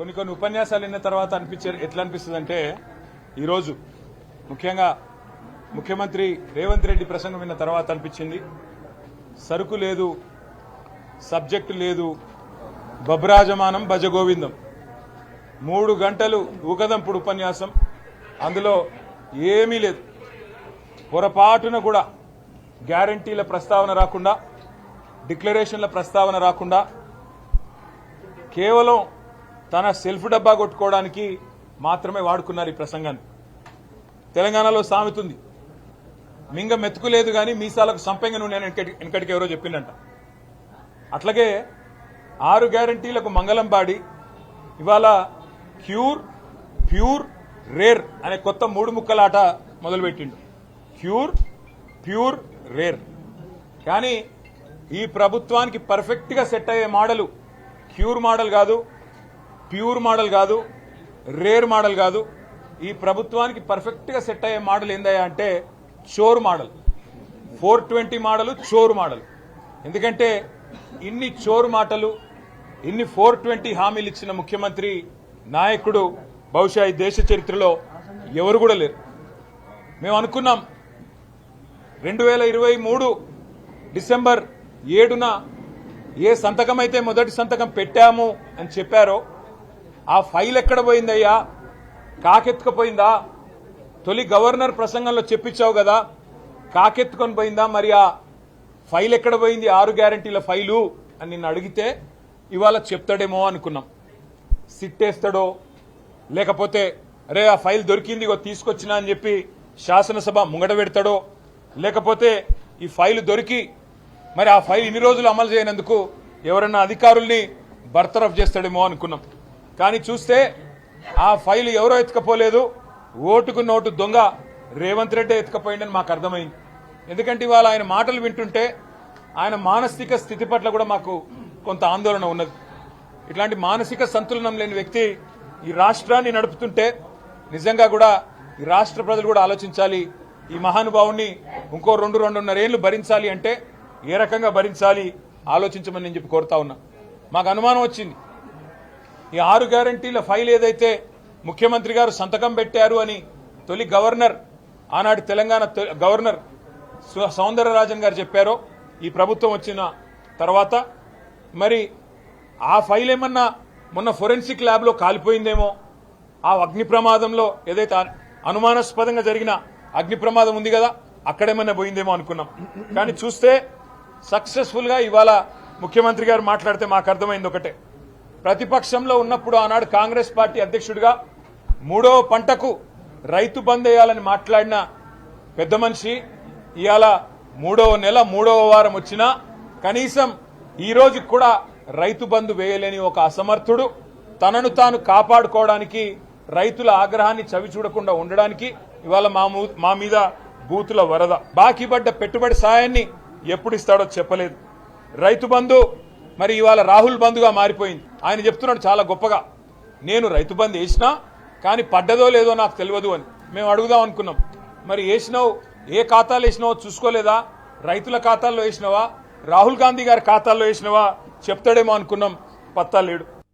కొన్ని ఉపన్యాసాలు విన్న తర్వాత ఎట్లా అనిపిస్తుందంటే ఈరోజు ముఖ్యంగా ముఖ్యమంత్రి రేవంత్ రెడ్డి ప్రసంగం విన్న తర్వాత అనిపించింది సరుకు లేదు, సబ్జెక్టు లేదు, బబ్రాజమానం భజగోవిందం. 3 గంటలు ఊకదంపుడు ఉపన్యాసం. అందులో ఏమీ లేదు. పొరపాటున కూడా గ్యారంటీల ప్రస్తావన రాకుండా, డిక్లరేషన్ల ప్రస్తావన రాకుండా కేవలం తన సెల్ఫ్ డబ్బా కొట్టుకోవడానికి మాత్రమే వాడుకున్నారు ఈ ప్రసంగాన్ని. తెలంగాణలో సామెతుంది, మింగ మెతుకులేదు గాని మీసాలకు సంపెంగ నూనె వెనకటికి ఎవరో చెప్పిందంట. అట్లాగే 6 గ్యారంటీలకు మంగళం పాడి ఇవాళ క్యూర్, ప్యూర్, రేర్ అనే కొత్త 3 ముక్కలాట మొదలుపెట్టిండు. Cure, pure, rare. కానీ ఈ ప్రభుత్వానికి పర్ఫెక్ట్ గా సెట్ అయ్యే మోడల్ క్యూర్ మోడల్ కాదు, ప్యూర్ మోడల్ కాదు, రేర్ మోడల్ కాదు. ఈ ప్రభుత్వానికి పర్ఫెక్ట్ గా సెట్ అయ్యే మోడల్ ఏందయ్యా అంటే చోర్ మోడల్, 420 మోడల్, చోర్ మోడల్. ఎందుకంటే ఇన్ని చోర్ మాటలు, ఇన్ని 420 హామీలు ఇచ్చిన ముఖ్యమంత్రి, నాయకుడు బహుశా ఈ దేశ చరిత్రలో ఎవరు కూడా లేరు. మేము అనుకున్నాం 2023 డిసెంబర్ 7న ఏ సంతకం అయితే మొదటి సంతకం పెట్టాము అని చెప్పారో ఆ ఫైల్ ఎక్కడ పోయిందయ్యా? కాకెత్తుకుపోయిందా? తొలి గవర్నర్ ప్రసంగంలో చెప్పించావు కదా, కాకెత్తుకొని పోయిందా? మరి ఆ ఫైల్ ఎక్కడ పోయింది? 6 గ్యారంటీల ఫైలు అని నిన్ను అడిగితే ఇవాళ చెప్తాడేమో అనుకున్నాం. సిట్టేస్తాడో, లేకపోతే అరే ఆ ఫైల్ దొరికింది ఇగో తీసుకొచ్చినా అని చెప్పి శాసనసభ ముంగట పెడతాడో, లేకపోతే ఈ ఫైల్ దొరికి మరి ఆ ఫైల్ ఇన్ని రోజులు అమలు చేయనందుకు ఎవరన్నా అధికారుల్ని బర్తరఫ్ చేస్తాడేమో అనుకున్నాం. కానీ చూస్తే ఆ ఫైల్ ఎవరో ఎత్తుకపోలేదు, ఓటుకు నోటు దొంగ రేవంత్ రెడ్డి ఎత్తుకపోయిందని మాకు అర్థమైంది. ఎందుకంటే ఇవాళ ఆయన మాటలు వింటుంటే ఆయన మానసిక స్థితి పట్ల కూడా మాకు కొంత ఆందోళన ఉన్నది. ఇట్లాంటి మానసిక సంతులనం లేని వ్యక్తి ఈ రాష్ట్రాన్ని నడుపుతుంటే నిజంగా కూడా ఈ రాష్ట్ర ప్రజలు కూడా ఆలోచించాలి. ఈ మహానుభావుణ్ణి ఇంకో 2-2.5 ఏళ్లు భరించాలి అంటే ఏ రకంగా భరించాలి ఆలోచించమని నేను చెప్పి కోరుతా ఉన్నా. మాకు అనుమానం వచ్చింది, ఈ 6 గ్యారంటీల ఫైల్ ఏదైతే ముఖ్యమంత్రి గారు సంతకం పెట్టారు అని తొలి గవర్నర్, ఆనాటి తెలంగాణ గవర్నర్ సౌందరరాజన్ గారు చెప్పారో, ఈ ప్రభుత్వం వచ్చిన తర్వాత మరి ఆ ఫైల్ ఏమన్నా మొన్న ఫోరెన్సిక్ ల్యాబ్ లో కాలిపోయిందేమో, ఆ అగ్ని ప్రమాదంలో ఏదైతే అనుమానాస్పదంగా జరిగిన అగ్ని ప్రమాదం ఉంది కదా అక్కడేమన్నా పోయిందేమో అనుకున్నాం. కానీ చూస్తే సక్సెస్ఫుల్ గా ఇవాళ ముఖ్యమంత్రి గారు మాట్లాడితే మాకు అర్థమైంది ఒకటే, ప్రతిపక్షంలో ఉన్నప్పుడు ఆనాడు కాంగ్రెస్ పార్టీ అధ్యక్షుడిగా 3వ పంటకు రైతు బంద్ వేయాలని మాట్లాడిన పెద్ద మనిషి ఇవాళ 3వ నెల 3వ వారం వచ్చినా కనీసం ఈ రోజు కూడా రైతు బంద్ వేయలేని ఒక అసమర్థుడు, తనను తాను కాపాడుకోవడానికి, రైతుల ఆగ్రహాన్ని చవి చూడకుండా ఉండడానికి ఇవాళ మా మీద బూతుల వరద. బాకీ పడ్డ పెట్టుబడి సాయాన్ని ఎప్పుడు ఇస్తాడో చెప్పలేదు. రైతు బంధు మరి ఇవాళ రాహుల్ బంధుగా మారిపోయింది. ఆయన చెప్తున్నాడు చాలా గొప్పగా, నేను రైతు బంధు వేసినా కానీ పడ్డదో లేదో నాకు తెలియదు అని. మేము అడుగుదాం అనుకున్నాం, మరి వేసినావు, ఏ ఖాతాలో వేసినావో చూసుకోలేదా? రైతుల ఖాతాల్లో వేసినావా, రాహుల్ గాంధీ గారి ఖాతాల్లో వేసినావా? చెప్తాడేమో అనుకున్నాం, పత్తా లేడు.